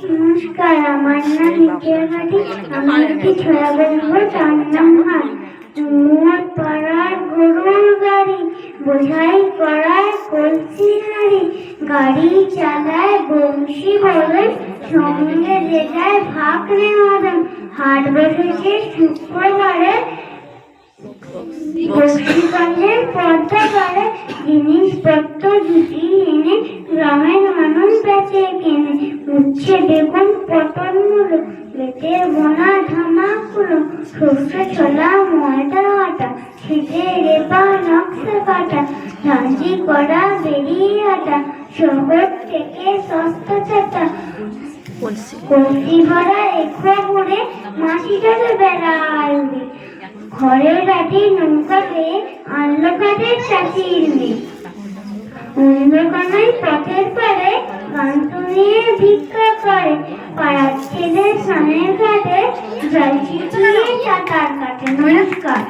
নমস্কার, আমার নাম ইতিহাসী। আমি একটি ছড়া বলবো, তার নাম হাট। মোর পাড়ার গরুর গাড়ি, বোঝাই করায় কলসি হাড়ি, গাড়ি চালায় বংশী বলদ, সঙ্গে যে যায় ভাকরে মদন। হাট বসেছে শুক্রবারে, বংশীকালের পর্দা করে, জিনিসপত্র জুটি এনে গ্রামের মানুষ বেচে কেনে। উচ্ছে বেগুন পটল মূলো, বেতের বোনা ধামাকুলো, শস্য ছোলা ময়দা আটা, ছিটে রেপা নকশা কাটা, ঝাঁঝি করা বেরিয়ে আটা, শহর থেকে সস্তা চাটা। কলসি ভরা এখো ঘুরে, মাসি চলে বেড়ায় উড়ে, ঘরের রাতে নৌকা পেয়ে আনলো কাঠের চাষির মেয়ে। অন্ধকানায় পথের পারে গান শুনিয়ে ভিক্ষা করে, পাড়ার ছেলে স্নানের ঘাটে জল ছিটিয়ে সাঁতার কাটে। নমস্কার।